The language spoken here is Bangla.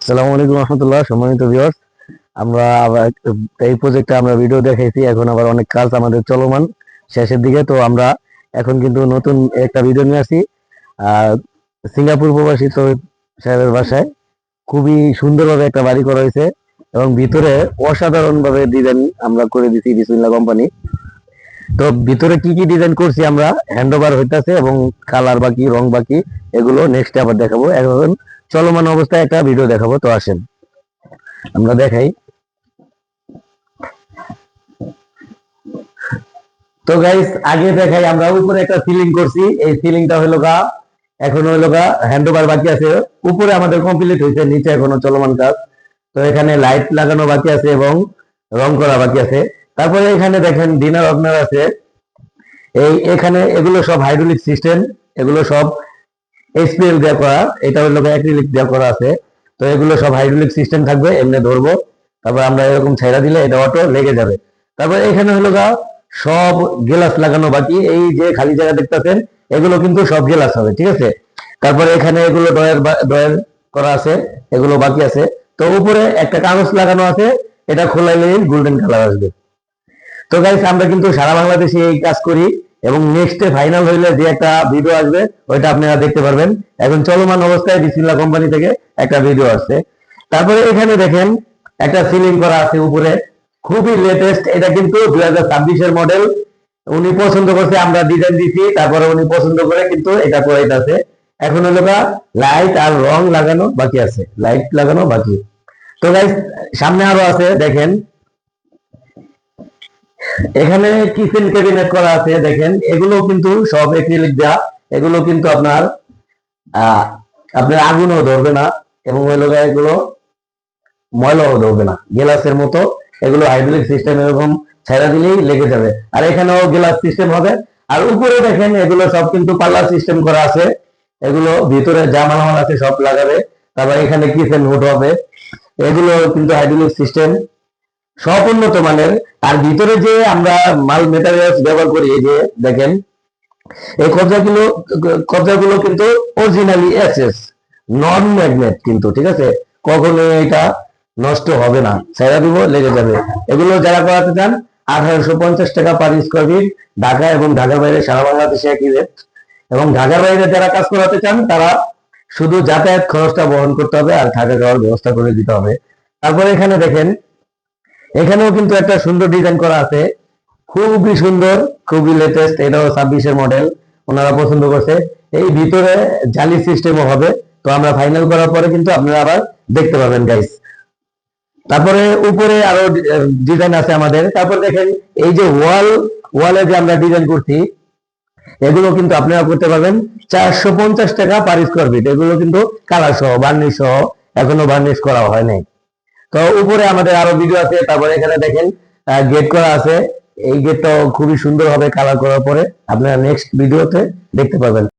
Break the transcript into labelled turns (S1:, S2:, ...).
S1: আসসালামু আলাইকুম রহমতুল্লাহ। সম্মানিত ভিউয়ার্স, আমরা এই প্রজেক্টে আমরা ভিডিও দেখাইছি, এখন আবার অনেক কাজ আমাদের চলমান শেষের দিকে। তো আমরা এখন কিন্তু নতুন একটা ভিডিও নিয়ে আসি সিঙ্গাপুর প্রবাসী তৌহিদ সাহেবের বাসায়। খুবই সুন্দরভাবে একটা বাড়ি করা হয়েছে এবং ভিতরে অসাধারণ ভাবে ডিজাইন আমরা করে দিছি বিসমিল্লাহ কোম্পানি। তো ভিতরে কি কি ডিজাইন করছি আমরা হ্যান্ড ওভার হইতেছে এবং কালার বাকি, রং বাকি, এগুলো নেক্সটে আবার দেখাবো। এখন চলমান অবস্থায় একটা ভিডিও দেখাবো, তো আসেন আমরা দেখাই। তো গাইস, আগে দেখাই, আমরা উপরে একটা সিলিং করছি। এই সিলিংটা হলো গা, এখন হলো গা হ্যান্ড ওভার বাকি আছে। উপরে আমাদের কমপ্লিট হয়েছে, নিচে এখনো চলমান কাজ। তো এখানে লাইট লাগানো বাকি আছে এবং রং করা বাকি আছে। তারপরে এখানে দেখেন ডিনার ওপেনার আছে। এখানে এগুলো সব হাইড্রোলিক সিস্টেম, এগুলো সব এসপিএল দেওয়া করা, এটা হলো অ্যাক্রিলিক দেওয়া করা আছে। তো এগুলো সব হাইড্রোলিক সিস্টেম থাকবে, এমনি ধরবো, তারপর আমরা এরকম ছেড়া দিলে এটা অটো লেগে যাবে। তারপর এখানে হলো সব গ্লাস লাগানো বাকি। এই যে খালি জায়গা দেখতেছেন, এগুলো কিন্তু সব গ্লাস হবে, ঠিক আছে। তারপরে এখানে এগুলো ড্রয়ার করা আছে, এগুলো বাকি আছে। তো উপরে একটা কাগজ লাগানো আছে, এটা খোলাইলে গোল্ডেন কালার আসবে। তো গাইস, আমরা কিন্তু সারা বাংলাদেশে এই কাজ করি এবং নেক্সটে ফাইনাল হইলে যে একটা ভিডিও আসবে ওইটা আপনারা দেখতে পারবেন। এখন চলমান অবস্থায় বিসমিল্লাহ কোম্পানি থেকে একটা ভিডিও আসছে। তারপরে এখানে দেখেন একটা সিলিং করা আছে উপরে, খুবই লেটেস্ট। এটা কিন্তু 2026-এর মডেল। উনি পছন্দ করছে, আমরা ডিজাইন দিছি, তারপরে উনি পছন্দ করে কিন্তু এটা করাইতেছে। এখন হলো লাইট আর রং লাগানো বাকি আছে, লাইট লাগানো বাকি। তো গাইস, সামনে আরো আছে, দেখেন এখানে কিচেন ক্যাবিনেট করা আছে। দেখেন এগুলো কিন্তু সব অ্যাক্রিলিক দেওয়া, এগুলো কিন্তু আপনার আপনার আগুনও ধরবে না এবং এগুলো ময়লাও ধরবে না, গ্লাসের মতো। এগুলো হাইড্রোলিক সিস্টেম, এরকম ছেড়া দিলেই লেগে যাবে। আর এখানেও গ্লাস সিস্টেম হবে। আর উপরে দেখেন এগুলো সব কিন্তু পাল্লা সিস্টেম করা আছে, এগুলো ভিতরে যা মালামাল আছে সব লাগাবে। তারপর এখানে কিচেন হুড হবে, এগুলো কিন্তু হাইড্রোলিক সিস্টেম, সব উন্নত মানের। আর ভিতরে যে আমরা মাল মেটেরিয়ালস ব্যবহার করি, এই যে দেখেন এই কবজাগুলো কিন্তু অরিজিনালি এসএস, নন ম্যাগনেট কিন্তু, ঠিক আছে। কখনো এটা নষ্ট হবে না, ছেড়া দিব লেগে যাবে। এগুলো যারা করাতে চান 1850 টাকা পার স্কোয়ার ফিট, ঢাকা এবং ঢাকার বাইরে সারা বাংলাদেশে একই রেট। এবং ঢাকার বাইরে যারা কাজ করাতে চান তারা শুধু যাতায়াত খরচটা বহন করতে হবে আর থাকা খাওয়ার ব্যবস্থা করে দিতে হবে। তারপরে এখানে দেখেন, এখানেও কিন্তু একটা সুন্দর ডিজাইন করা আছে, খুবই সুন্দর, খুবই লেটেস্ট। এটাও 26-এর মডেল, ওনারা পছন্দ করছে। এই ভিতরে জালি সিস্টেমও হবে। তো আমরা ফাইনাল করার পরে কিন্তু আপনারা আবার দেখতে পাবেন গাইস। তারপরে উপরে আরো ডিজাইন আছে আমাদের। তারপর দেখেন এই যে ওয়ালে যে আমরা ডিজাইন করছি, এগুলো কিন্তু আপনারা করতে পারবেন 450 টাকা পার স্কোয়ার ফিট। এগুলো কিন্তু কালার সহ, বার্নিশ সহ, এখনো বার্নিশ করা হয় নাই। তো উপরে আমাদের আরো ভিডিও আছে। তারপরে এখানে দেখেন গেট করা আছে, এই গেটটাও খুবই সুন্দর হবে কালার করার পরে, আপনারা নেক্সট ভিডিওতে দেখতে পাবেন।